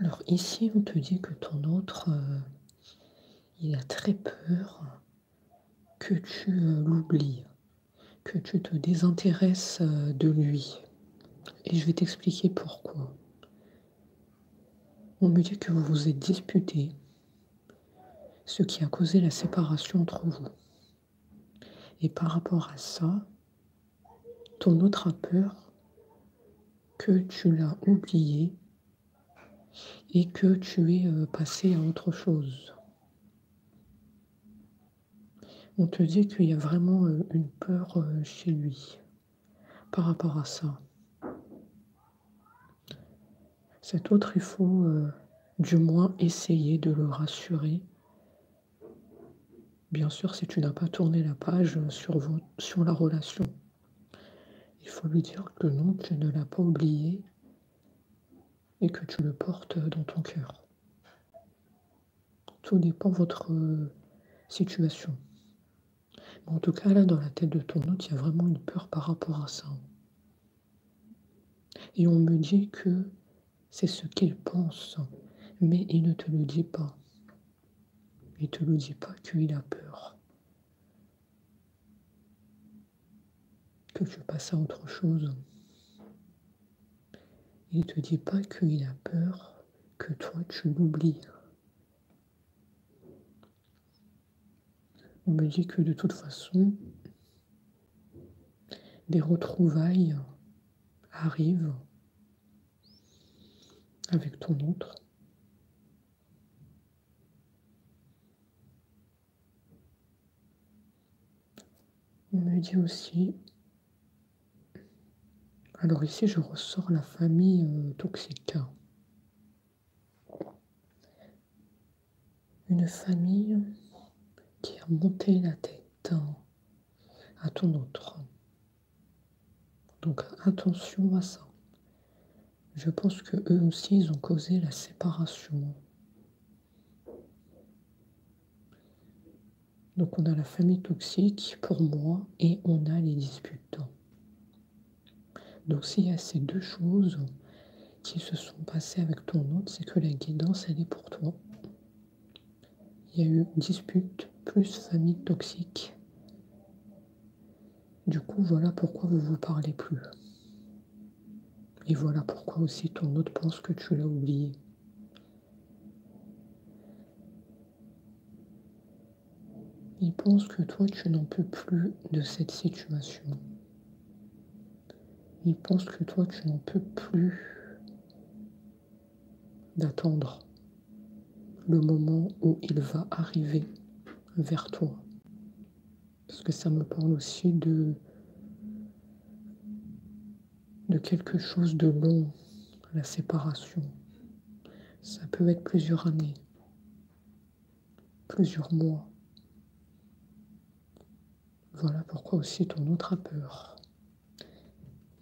Alors ici, on te dit que ton autre, il a très peur que tu l'oublies, que tu te désintéresses de lui. Et je vais t'expliquer pourquoi. On me dit que vous vous êtes disputés, ce qui a causé la séparation entre vous. Et par rapport à ça, ton autre a peur que tu l'as oublié et que tu aies passé à autre chose. On te dit qu'il y a vraiment une peur chez lui par rapport à ça. Cet autre, il faut du moins essayer de le rassurer. Bien sûr, si tu n'as pas tourné la page sur la relation, il faut lui dire que non, tu ne l'as pas oublié et que tu le portes dans ton cœur. Tout dépend de votre situation. Mais en tout cas, là, dans la tête de ton autre, il y a vraiment une peur par rapport à ça. Et on me dit que c'est ce qu'il pense, mais il ne te le dit pas. Il ne te le dit pas qu'il a peur. Que tu passes à autre chose. Il ne te dit pas qu'il a peur que toi tu l'oublies. On me dit que de toute façon, des retrouvailles arrivent avec ton autre. On me dit aussi, alors ici je ressors la famille toxique. Une famille qui a monté la tête à ton autre. Donc attention à ça. Je pense que eux aussi, ils ont causé la séparation. Donc on a la famille toxique pour moi et on a les disputes. Donc s'il y a ces deux choses qui se sont passées avec ton autre, c'est que la guidance, elle est pour toi. Il y a eu dispute plus famille toxique. Du coup, voilà pourquoi vous vous parlez plus. Et voilà pourquoi aussi ton autre pense que tu l'as oublié. Il pense que toi, tu n'en peux plus de cette situation. Il pense que toi, tu n'en peux plus d'attendre le moment où il va arriver vers toi. Parce que ça me parle aussi de quelque chose de long, la séparation. Ça peut être plusieurs années, plusieurs mois. Voilà pourquoi aussi ton autre a peur.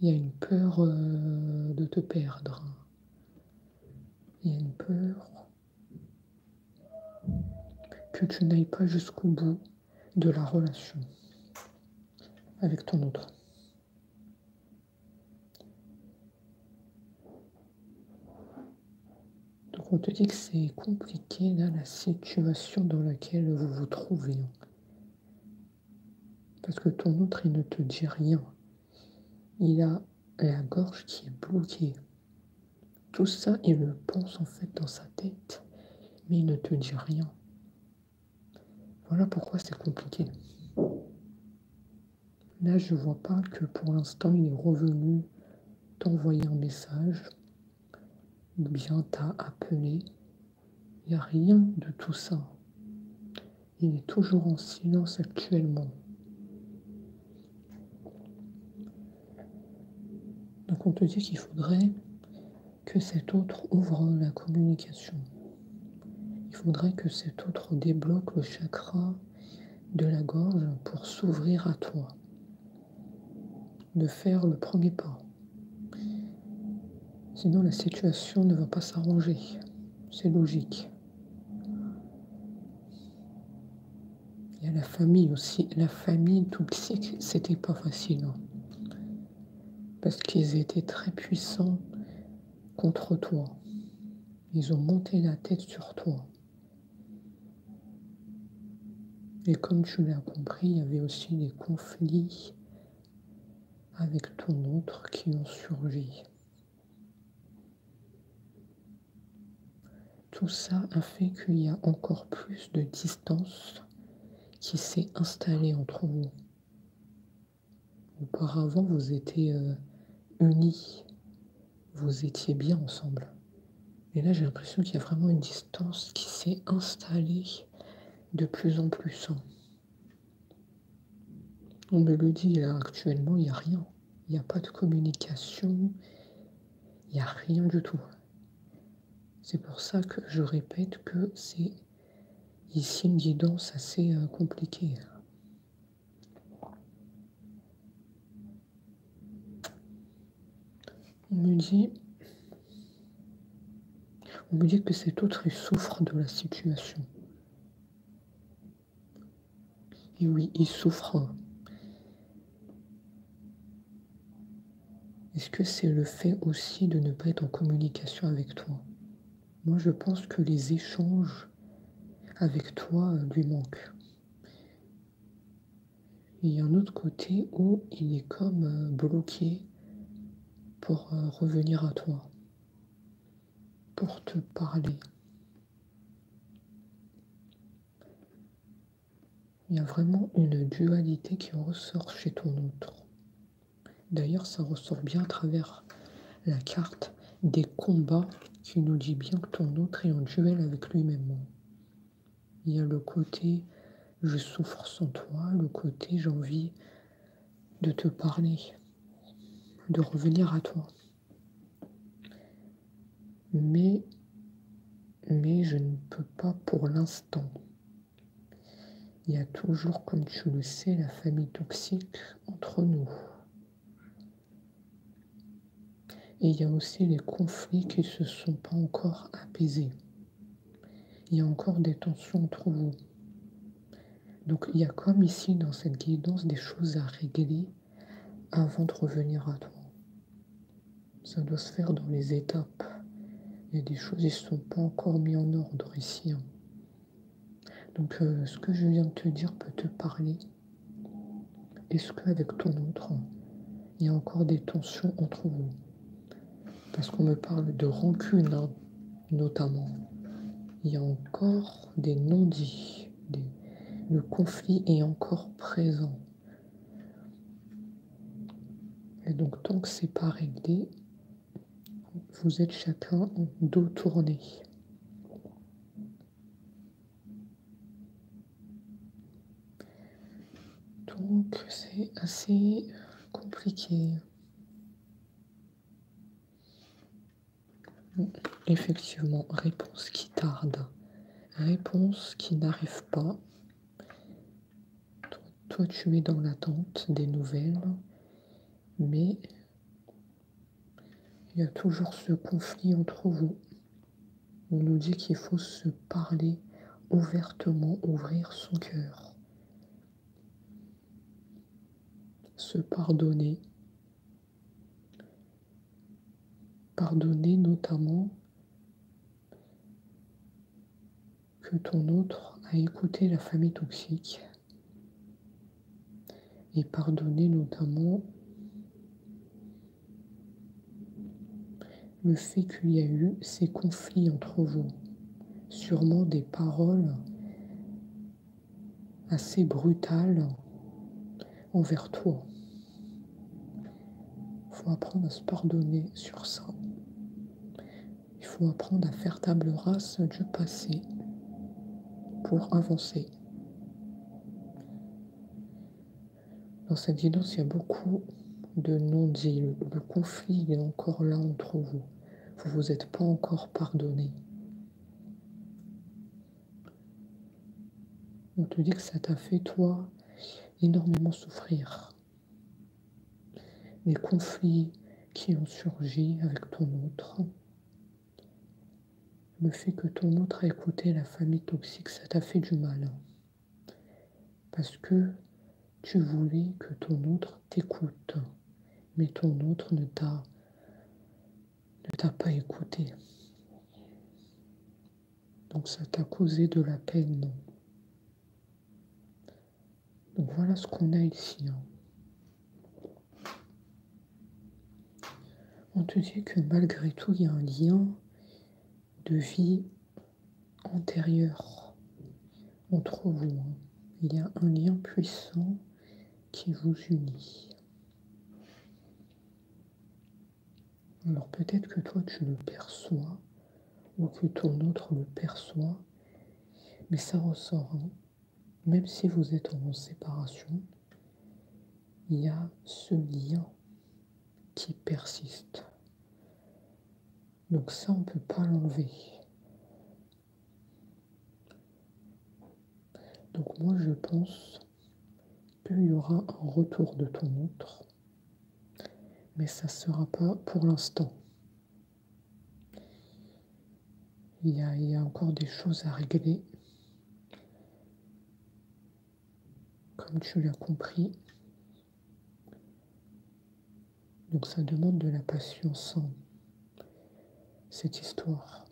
Il y a une peur de te perdre. Il y a une peur que tu n'ailles pas jusqu'au bout de la relation avec ton autre. Donc on te dit que c'est compliqué là, la situation dans laquelle vous vous trouvez. Parce que ton autre, il ne te dit rien. Il a la gorge qui est bloquée. Tout ça, il le pense en fait dans sa tête, mais il ne te dit rien. Voilà pourquoi c'est compliqué. Là, je vois pas que pour l'instant, il est revenu t'envoyer un message, ou bien t'a appelé. Il n'y a rien de tout ça. Il est toujours en silence actuellement. Donc on te dit qu'il faudrait que cet autre ouvre la communication. Il faudrait que cet autre débloque le chakra de la gorge pour s'ouvrir à toi, de faire le premier pas. Sinon la situation ne va pas s'arranger, c'est logique. Il y a la famille aussi, la famille toxique, c'était pas facile. Parce qu'ils étaient très puissants contre toi. Ils ont monté la tête sur toi. Et comme tu l'as compris, il y avait aussi des conflits avec ton autre qui ont surgi. Tout ça a fait qu'il y a encore plus de distance qui s'est installée entre vous. Auparavant, vous étiez unis, vous étiez bien ensemble. Et là, j'ai l'impression qu'il y a vraiment une distance qui s'est installée de plus en plus. On me le dit là, actuellement, il n'y a rien. Il n'y a pas de communication, il n'y a rien du tout. C'est pour ça que je répète que c'est ici une guidance assez compliquée. On me dit que cet autre il souffre de la situation. Et oui, il souffre. Est-ce que c'est le fait aussi de ne pas être en communication avec toi? Moi, je pense que les échanges avec toi lui manquent. Il y a un autre côté où il est comme bloqué pour revenir à toi, pour te parler. Il y a vraiment une dualité qui ressort chez ton autre. D'ailleurs, ça ressort bien à travers la carte des combats qui nous dit bien que ton autre est en duel avec lui-même. Il y a le côté je souffre sans toi, le côté j'ai envie de te parler, de revenir à toi. Mais je ne peux pas pour l'instant. Il y a toujours, comme tu le sais, la famille toxique entre nous. Et il y a aussi les conflits qui ne se sont pas encore apaisés. Il y a encore des tensions entre vous. Donc il y a comme ici dans cette guidance des choses à régler avant de revenir à toi. Ça doit se faire dans les étapes. Il y a des choses qui ne sont pas encore mises en ordre ici. Donc ce que je viens de te dire peut te parler. Est-ce qu'avec ton autre, il y a encore des tensions entre vous? Parce qu'on me parle de rancune, notamment. Il y a encore des non-dits. Le conflit est encore présent. Et donc, tant que c'est pas réglé, vous êtes chacun en dos tourné. Donc, c'est assez compliqué. Effectivement, réponse qui tarde. Réponse qui n'arrive pas. Toi, tu es dans l'attente des nouvelles, mais il y a toujours ce conflit entre vous. On nous dit qu'il faut se parler ouvertement, ouvrir son cœur, se pardonner. Pardonner notamment que ton autre a écouté la famille toxique et pardonner notamment le fait qu'il y a eu ces conflits entre vous, sûrement des paroles assez brutales envers toi. Il faut apprendre à se pardonner sur ça. Il faut apprendre à faire table rase du passé pour avancer. Dans cette guidance, il y a beaucoup de non-dits. Le conflit il est encore là entre vous. Vous ne vous êtes pas encore pardonné. On te dit que ça t'a fait, toi, énormément souffrir. Les conflits qui ont surgi avec ton autre. Le fait que ton autre a écouté la famille toxique, ça t'a fait du mal. Parce que tu voulais que ton autre t'écoute, mais ton autre ne t'a pas écouté. Donc ça t'a causé de la peine. Donc voilà ce qu'on a ici. On te dit que malgré tout, il y a un lien de vie antérieure entre vous. Il y a un lien puissant qui vous unit. Alors peut-être que toi tu le perçois ou que ton autre le perçoit, mais ça ressort. Même si vous êtes en séparation, il y a ce lien qui persiste. Donc ça, on ne peut pas l'enlever. Donc moi, je pense qu'il y aura un retour de ton autre, mais ça ne sera pas pour l'instant. Il y a encore des choses à régler, comme tu l'as compris. Donc ça demande de la patience, cette histoire.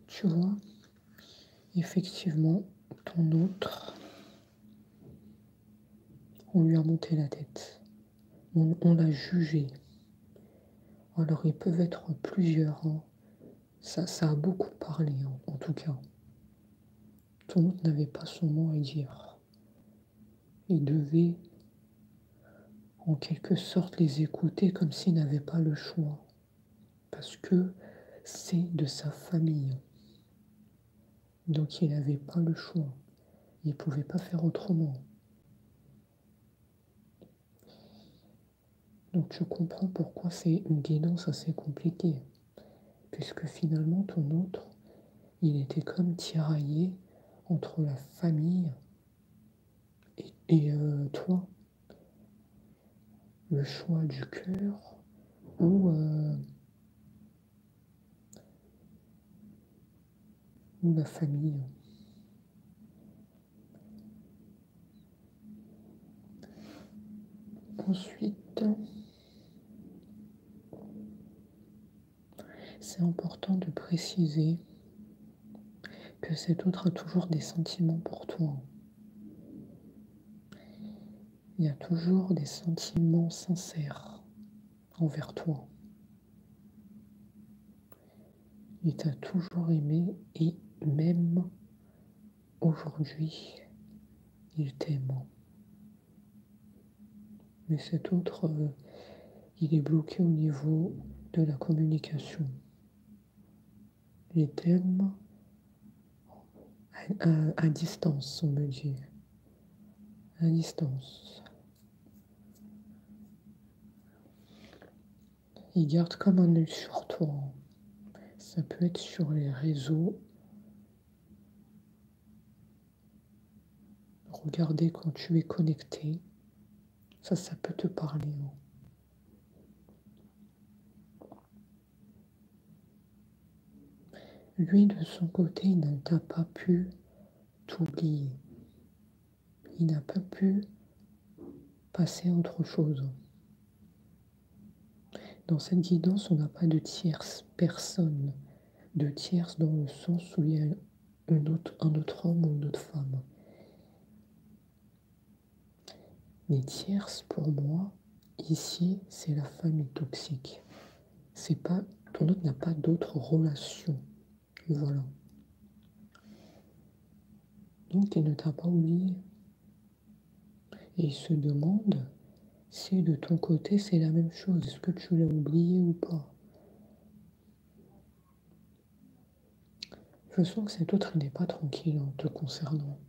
Tu vois, effectivement, ton autre, on lui a monté la tête. On l'a jugé. Alors ils peuvent être plusieurs. Ça a beaucoup parlé, en tout cas. Ton autre n'avait pas son mot à dire. Il devait en quelque sorte les écouter comme s'il n'avait pas le choix. Parce que c'est de sa famille. Donc il n'avait pas le choix. Il ne pouvait pas faire autrement. Donc tu comprends pourquoi c'est une guidance assez compliquée. Puisque finalement ton autre, il était comme tiraillé entre la famille et toi. Le choix du cœur ou la famille. Ensuite, c'est important de préciser que cet autre a toujours des sentiments pour toi. Il y a toujours des sentiments sincères envers toi. Il t'a toujours aimé et même aujourd'hui, il t'aime. Mais cet autre, il est bloqué au niveau de la communication. Il t'aime à distance, on me dit. À distance. Il garde comme un œil sur toi. Ça peut être sur les réseaux. Regardez quand tu es connecté. Ça peut te parler. Lui, de son côté, il n'a pas pu t'oublier. Il n'a pas pu passer à autre chose. Dans cette guidance, on n'a pas de tierce personne. De tierce dans le sens où il y a un autre homme ou une autre femme. Les tierces, pour moi, ici, c'est la famille toxique. C'est pas, ton autre n'a pas d'autres relations. Voilà. Donc, il ne t'a pas oublié. Et il se demande si de ton côté, c'est la même chose. Est-ce que tu l'as oublié ou pas? Je sens que cet autre n'est pas tranquille en te concernant.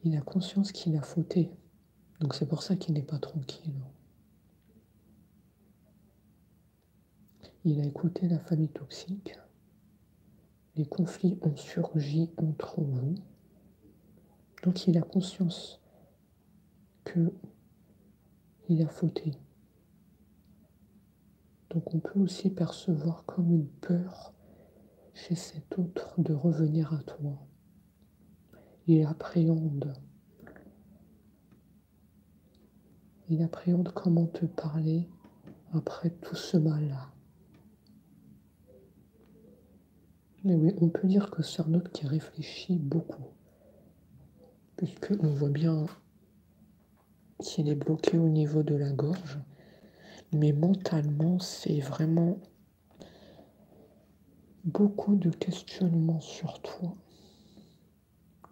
Il a conscience qu'il a fauté. Donc c'est pour ça qu'il n'est pas tranquille. Il a écouté la famille toxique. Les conflits ont surgi entre vous. Donc il a conscience qu'il a fauté. Donc on peut aussi percevoir comme une peur chez cet autre de revenir à toi. Il appréhende. Il appréhende comment te parler après tout ce mal-là. Mais oui, on peut dire que c'est un autre qui réfléchit beaucoup, puisque on voit bien qu'il est bloqué au niveau de la gorge, mais mentalement, c'est vraiment beaucoup de questionnements sur toi.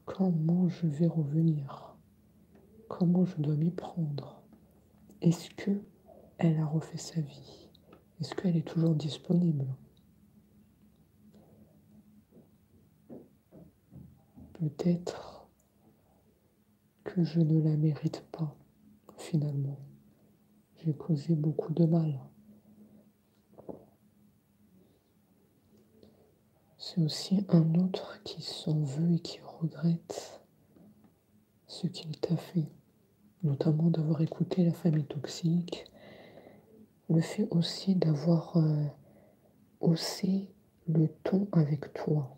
Comment je vais revenir? Comment je dois m'y prendre? Est-ce que elle a refait sa vie? Est-ce qu'elle est toujours disponible? Peut-être que je ne la mérite pas, finalement. J'ai causé beaucoup de mal. C'est aussi un autre qui s'en veut et qui regrette ce qu'il t'a fait, notamment d'avoir écouté la famille toxique, le fait aussi d'avoir haussé le ton avec toi,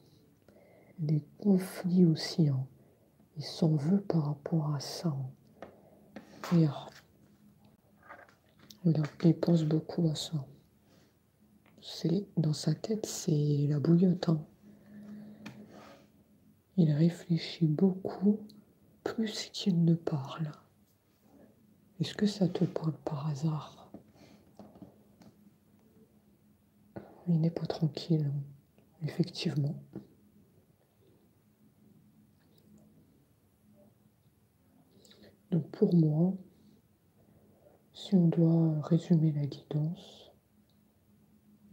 des conflits aussi, hein. Il s'en veut par rapport à ça, hein. Regarde, il pense beaucoup à ça. C'est dans sa tête, c'est la bouillotte, hein. Il réfléchit beaucoup plus qu'il ne parle. Est-ce que ça te parle par hasard? Il n'est pas tranquille, hein, effectivement. Donc pour moi, si on doit résumer la guidance,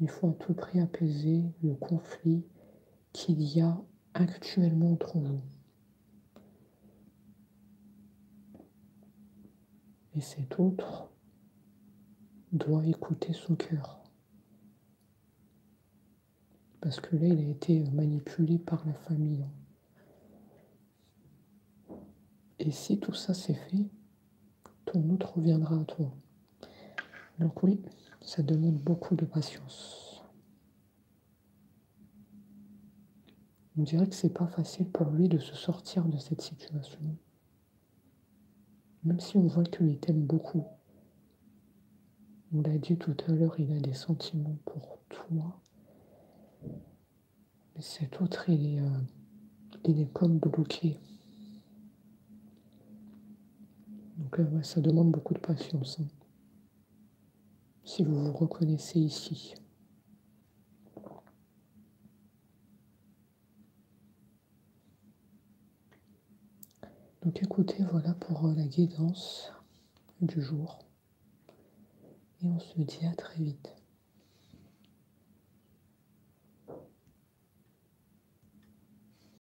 il faut à tout prix apaiser le conflit qu'il y a actuellement entre vous. Et cet autre doit écouter son cœur. Parce que là, il a été manipulé par la famille. Et si tout ça c'est fait, ton autre reviendra à toi. Donc oui, ça demande beaucoup de patience. On dirait que c'est pas facile pour lui de se sortir de cette situation. Même si on voit qu'il t'aime beaucoup. On l'a dit tout à l'heure, il a des sentiments pour toi. Mais cet autre, il est comme bloqué. Donc ouais, ça demande beaucoup de patience, hein, si vous vous reconnaissez ici. Donc écoutez, voilà pour la guidance du jour. Et on se dit à très vite.